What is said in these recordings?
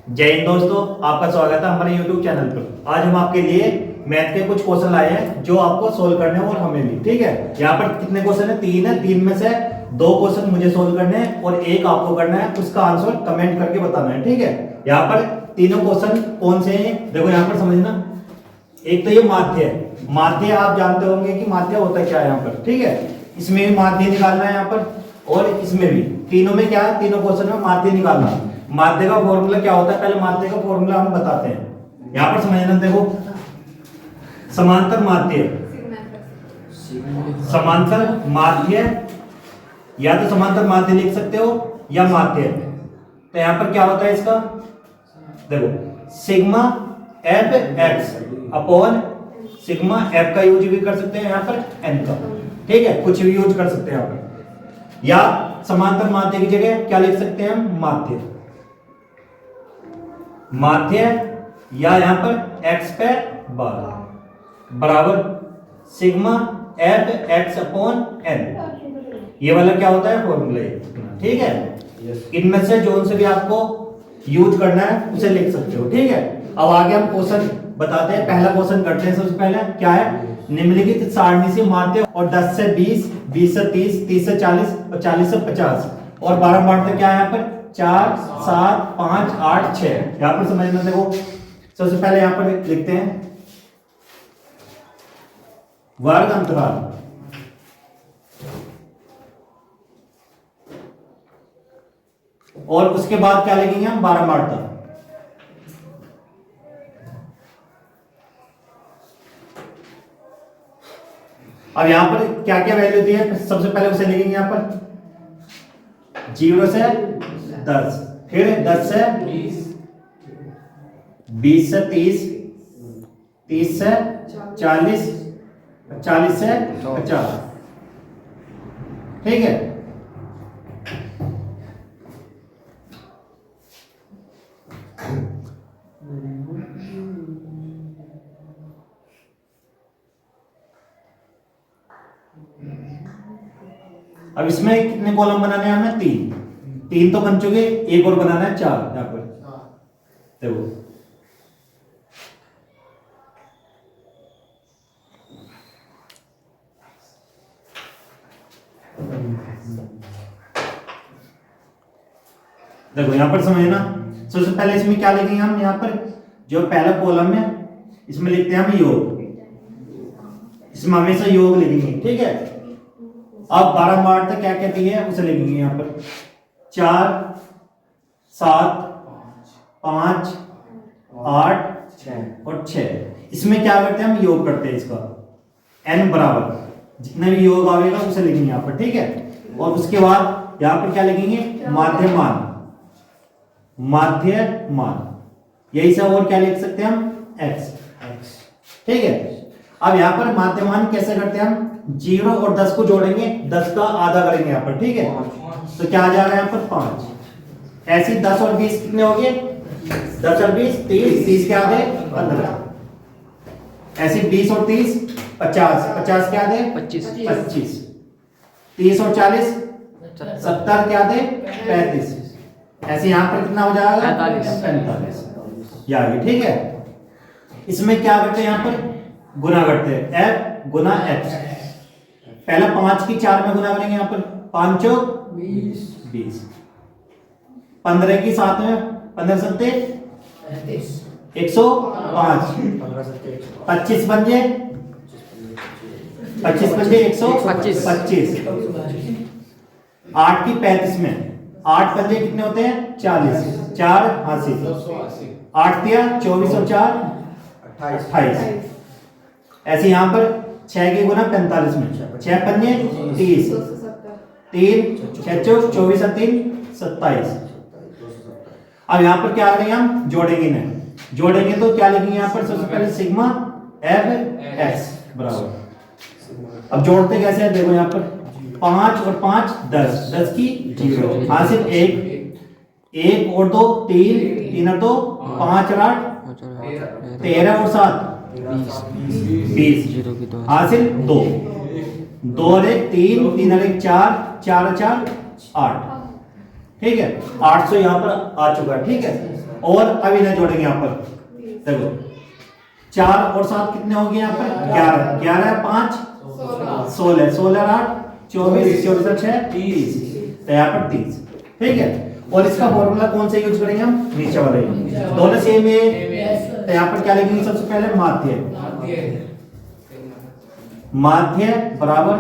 जय हिंद दोस्तों, आपका स्वागत है हमारे YouTube चैनल पर। आज हम आपके लिए मैथ के कुछ क्वेश्चन लाए हैं जो आपको सोल्व करने हैं और हमें भी। ठीक है, यहाँ पर कितने क्वेश्चन है? तीन है। तीन में से दो क्वेश्चन मुझे सोल्व करने हैं और एक आपको करना है। उसका आंसर कमेंट करके बताना है। ठीक है, यहाँ पर तीनों क्वेश्चन कौन से हैं देखो यहाँ पर समझना। एक तो ये माध्य है। माध्य आप जानते होंगे कि माध्य होता क्या है यहाँ पर। ठीक है, इसमें भी माध्य निकालना है यहाँ पर और इसमें भी। तीनों में क्या है? तीनों क्वेश्चन में माध्य निकालना है। माध्य का फॉर्मूला क्या होता है? पहले माध्य का फॉर्मूला हम बताते हैं। यहाँ पर समझना, देखो समांतर माध्य, समांतर माध्य या तो समांतर माध्य लिख सकते हो या माध्य। तो यहाँ पर क्या होता है इसका? देखो sigma F X upon sigma F का यूज भी कर सकते हैं यहाँ पर एन का। ठीक है, कुछ भी यूज कर सकते हैं यहाँ पर। या समांतर माध्य की जगह क्या लिख सकते हैं हम? माध्य। माध्य या यहां पर x पे बार बराबर sigma F X upon N. ये वाला क्या होता है? फॉर्मूला। ठीक है, इनमें से जो से भी आपको यूज करना है उसे लिख सकते हो। ठीक है, अब आगे हम क्वेश्चन बताते हैं। पहला क्वेश्चन करते हैं। सबसे पहले क्या है? निम्नलिखित सारणी से माध्य और 10 से 20, 20 से 30, 30 से 40 और 40 से 50 और 12 बांटते क्या है यहाँ पर? 4, 7, 5, 8, 6। यहाँ पर समझना, देखो सबसे पहले यहाँ पर लिखते हैं वर्ग अंतराल। और उसके बाद क्या लिखेंगे हम? 12 बांटता। अब यहां पर क्या क्या वैल्यू दी है? सबसे पहले उसे लिखेंगे यहाँ पर 0 से 10, फिर 10 से 20, 20 से 30, 30 से 40, 40 से 50। ठीक है, अब इसमें कितने कॉलम बनाने हैं हमें? तीन तो बन चुके, एक और बनाना है 4। यहाँ पर देखो देखो यहाँ पर समझना। सबसे पहले इसमें क्या लिखेंगे हम? यहाँ पर जो पहला कॉलम है इसमें लिखते हैं हम योग। इसमें हमेशा योग लिखेंगे। ठीक है, अब 12 बार तक क्या कहती है उसे लिखेंगे यहाँ पर 4, 7, 5, 8 और 6। इसमें क्या करते हैं हम? योग करते हैं इसका। n बराबर जितना भी योग आएगा उसे लिखेंगे यहाँ पर। ठीक है, और उसके बाद यहाँ पर क्या लिखेंगे? माध्यमान। माध्यमान यही सब। और क्या लिख सकते हैं हम? x। ठीक है, अब यहाँ पर माध्यमान कैसे करते हैं हम? 0 और 10 को जोड़ेंगे, 10 का आधा करेंगे यहाँ पर। ठीक है, तो क्या आ जाएगा यहाँ पर? 5। ऐसे 10 और 20 कितने हो गए? 10 और 20 30, 30 के आधे 15। ऐसे 20 और 30 50, 50 के आधे 25, 30 और 40 70 के आधे 35। ऐसे यहाँ पर कितना हो जाएगा? 45। ये आ गया। ठीक है, इसमें क्या करते हैं? यहाँ पर गुना करते हैं, f गुना x। पहला 5 की 4 में गुना करेंगे यहाँ पर 5 चौक 20, 15 की 7 में 15 सत्ते 105, 25 पंजे 125, 8 की 35 में 8 पंजे कितने होते हैं? 40, 4 80, 8 दिया 24 और 4 28। ऐसे यहाँ पर 6 की गुना 45 में 6 पंजे 30, 3 6 चौक 24 और 3 27। अब यहाँ पर क्या करेंगे हम? जोड़ेंगे ना। जोड़ेंगे तो क्या लिखेंगे यहाँ पर? सबसे पहले सिग्मा एफ एक्स बराबर। अब जोड़ते कैसे है? देखो यहाँ पर 5 और 5 10, 10 की 0, हासिल 1 और 2 3, 3 और 2 5 और 8 13 और 7 20, हासिल 2, 2 और 1 3, 3 और 1 4, 4 और 4 8। ठीक है, 800 यहाँ पर आ चुका है। ठीक है, और अब इन्हें जोड़ेंगे यहाँ पर, देखो 4 और 7 कितने हो गए यहाँ पर 11, 11 5 16, 16 8 24, 24 6 30, तो यहाँ पर 30। ठीक है, और इसका फॉर्मूला कौन सा यूज करेंगे हम, नीचे वाला ही, दोनों सेम है। तो यहाँ पर क्या लिखेंगे सबसे पहले, माध्य, माध्य बराबर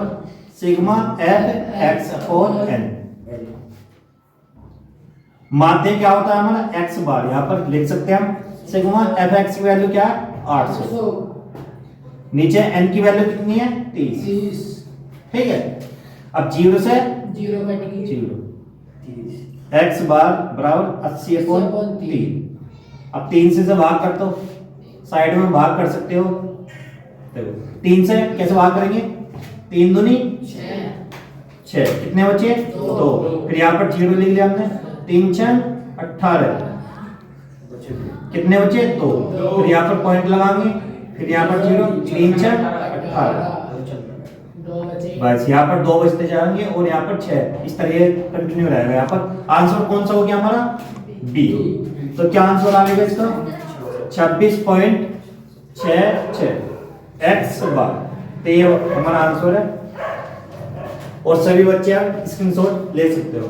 sigma F X upon N. माध्य क्या होता है हमारा एक्स बार, यहां पर लिख सकते हैं हम सिग्मा एफ एक्स की वैल्यू क्या है 800, नीचे एन की वैल्यू कितनी है 30। ठीक है, अब 0 से 0, एक्स बार बराबर 80 अपॉन 3। अब 3 से भाग कर दो, साइड में भाग कर सकते हो, देखो 3 से कैसे भाग करेंगे, 3 दूनी 6, कितने बचे 2, फिर यहाँ पर 0 लिख लिया हमने, 3 6 18, कितने बचे 2, फिर यहाँ पर पॉइंट लगाएंगे, फिर यहाँ पर 0, 3 6 18, बस यहाँ पर 2 बचते जाएंगे और यहाँ पर 6, इस तरह कंटिन्यू रहेगा। यहाँ पर आंसर कौन सा हो गया हमारा बी, तो क्या आंसर आ गया इसका 26.66 एक्स बार, तो ये हमारा आंसर है। और सभी बच्चे आप स्क्रीनशॉट ले सकते हो।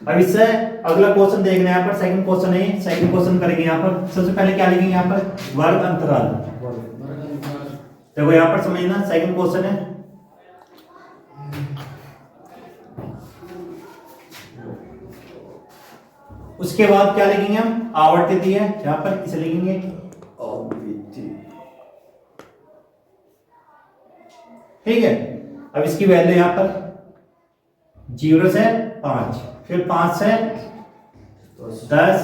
अब इससे अगला क्वेश्चन देखना है, यहाँ पर सेकंड क्वेश्चन है, सेकंड क्वेश्चन करेंगे। यहाँ पर सबसे पहले क्या लिखेंगे, यहाँ पर वर्ग अंतराल, देखो यहाँ पर समझना सेकंड क्वेश्चन है। उसके बाद क्या लिखेंगे हम, आवर्ती है, यहाँ पर इसे लिखेंगे आवृत्ति। ठीक है, अब इसकी वैल्यू यहाँ पर 0 से 5, फिर 5 से 10,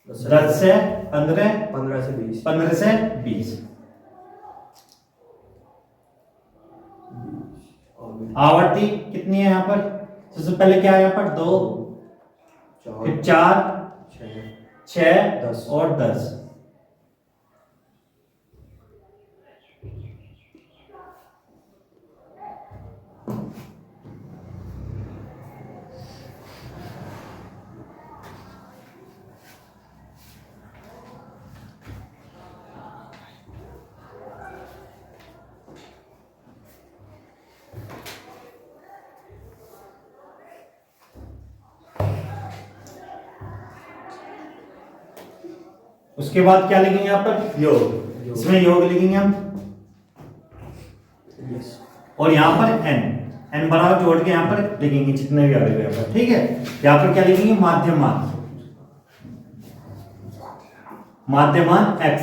10 से 15, 15 से 20, 15 से 20। आवर्ती कितनी है यहाँ पर, सबसे पहले क्या है यहाँ पर 2, फिर 4 6 10 और 10। उसके बाद क्या लिखेंगे यहाँ पर योग, इसमें योग लिखेंगे हम, और यहाँ पर n बराबर जोड़ के यहाँ पर लिखेंगे जितने भी आ रहे हैं। ठीक है, यहाँ पर क्या लिखेंगे, माध्यमान, माध्यमान x।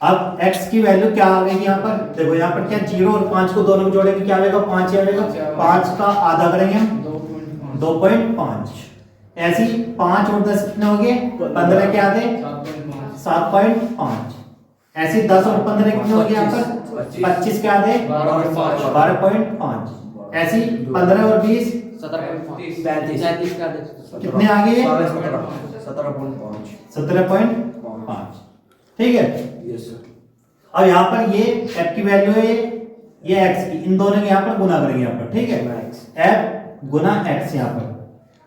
अब x की वैल्यू क्या आ गई यहाँ पर, देखो यहाँ पर क्या 0 और 5 को दोनों को जोड़ेंगे क्या आएगा, 5 ही आएगा, 5 का आधा करेंगे हम 2.5, ऐसी 5 और 10 कितने हो गए 15 के आधे 7.5, ऐसी 10 और 15 कितने हो गए यहाँ पर 25 के आधे 12.5, ऐसी 15 और 20 कितने आ गए 17.5। ठीक है, अब यहाँ पर ये f की वैल्यू है, ये x की, इन दोनों के यहाँ पर गुना करेंगे यहाँ पर। ठीक है, f गुना x यहाँ पर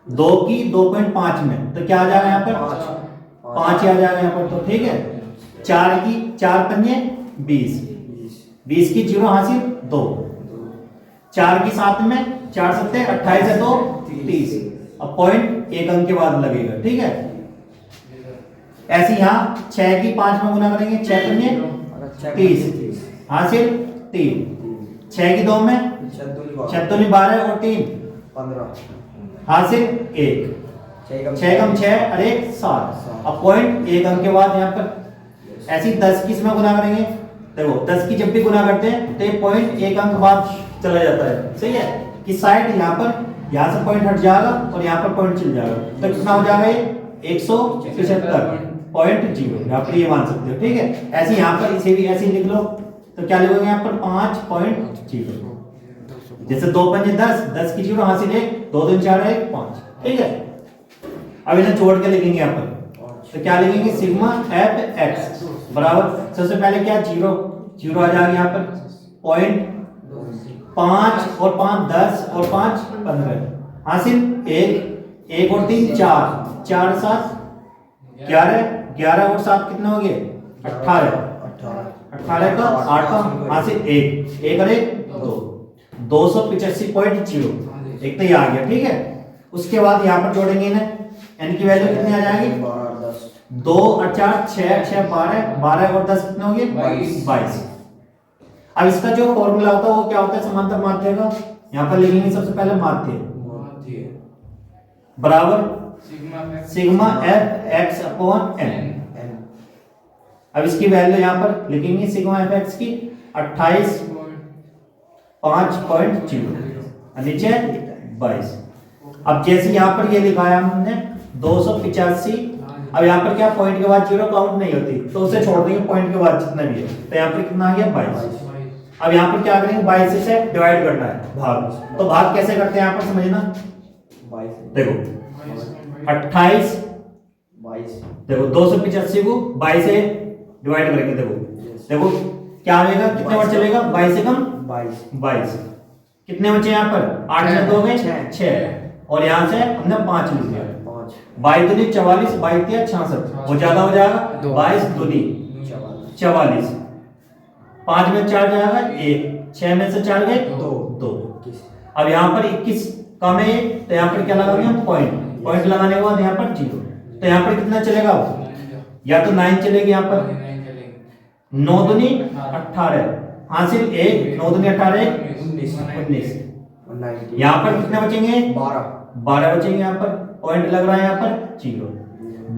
2 की 2.5 में, तो क्या आ जाएगा यहाँ पर 5 ही आ जाएगा यहाँ पर। तो ठीक है, 4 की 4 पंजे 20, 20 की 0 हासिल 2, 4 की 7 में 4 सत्ते 28 से 2 30, अब पॉइंट एक अंक के बाद लगेगा। ठीक है, ऐसे यहाँ 6 की 5 में गुना करेंगे, 6 पंजे 30 हासिल 3, 6 की 2 में 6 दूनी 12 और 3 15 हासिल 1, 6 कम 6 और 1 7, अब पॉइंट एक अंक के बाद यहाँ पर ऐसी 10 की इसमें गुना करेंगे, देखो 10 की जब भी गुना करते हैं तो ये पॉइंट एक अंक बाद चला जाता है। सही है, कि साइड यहाँ पर, यहाँ से पॉइंट हट जाएगा और यहाँ पर पॉइंट चल जाएगा, तो कितना हो जाएगा ये 175.0, यहाँ पर ये मान सकते हो। ठीक है, ऐसे यहाँ पर इसे भी ऐसे लिख लो, तो क्या लिखोगे यहाँ पर 5.0, जैसे 2 पंजे 10, 10 की 0 हासिल 1, 2 2 4 1 5। ठीक है, अब इन्हें जोड़ के लिखेंगे यहाँ पर, तो क्या लिखेंगे सिग्मा एफ एक्स बराबर, सबसे पहले क्या 0 आ जाएगा यहाँ पर, पॉइंट 5 और 5 10 और 5 15 हासिल। एक और 3 4, 4 7 11, 11 और 7 कितने हो गए 18, 18 का 8 का हासिल 1 और 1 2, 285.0 एक तो ये आ गया। ठीक है, उसके बाद यहाँ पर जोड़ेंगे इन्हें, n की वैल्यू कितनी आ जाएगी 2 और 4 6 6 12, 12 और 10 कितने होंगे 22। अब इसका जो फॉर्मूला होता है वो क्या होता है, समांतर माध्य का। यहाँ पर लिखेंगे सबसे पहले माध्य बराबर sigma F X upon N. अब इसकी वैल्यू यहाँ पर लिखेंगे सिग्मा एफ एक्स की 28.5 नीचे 22। अब जैसे यहाँ पर ये लिखा है हमने 285, अब यहाँ पर क्या पॉइंट के बाद जीरो काउंट नहीं होती तो उसे छोड़ देंगे, पॉइंट के बाद जितना भी है तो यहाँ पर कितना आ गया 22। अब यहाँ पर क्या करेंगे 22 से डिवाइड करना है भाग, तो भाग कैसे करते हैं यहाँ पर समझना। देखो 28 देखो 285 को 22 से डिवाइड करेंगे, देखो क्या आएगा, कितने बार चलेगा 22 से कम 22, कितने बचे यहाँ पर 8 में 2 गए 6 और यहाँ से हमने 5 लिख दिया, 22 दूनी 44, 22 तिया 66, वो ज्यादा हो जाएगा 22 दूनी 44, 5 में 4 जाएगा 1, 6 में से 4 गए 2। अब यहाँ पर 21 कम है तो यहाँ पर क्या लगाएंगे हम पॉइंट लगाने के बाद यहाँ पर 0, तो यहाँ पर कितना चलेगा या तो 9 चलेगी यहाँ पर 9 दूनी 18 हासिल 1, 9 दूनी 18 19, यहाँ पर कितने बचेंगे 12 बचेंगे, यहाँ पर पॉइंट लग रहा है यहाँ पर 0।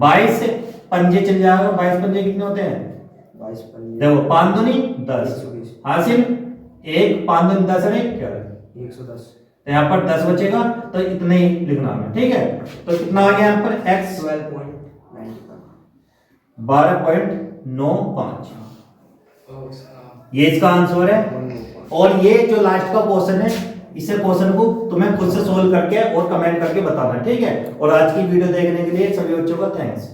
22 पंजे चल जाएगा, 22 पंजे कितने होते हैं देखो 5 दूनी 10 हासिल 1, 5 दूनी 10 और 110, तो यहाँ पर 10 बचेगा, तो इतने ही लिखना है। ठीक है, तो कितना आ गया यहाँ पर x 12.95, ये इसका आंसर है। और ये जो लास्ट का क्वेश्चन है, इसे क्वेश्चन को तुम्हें खुद से सोल्व करके और कमेंट करके बताना है। ठीक है, और आज की वीडियो देखने के लिए सभी बच्चों का थैंक्स।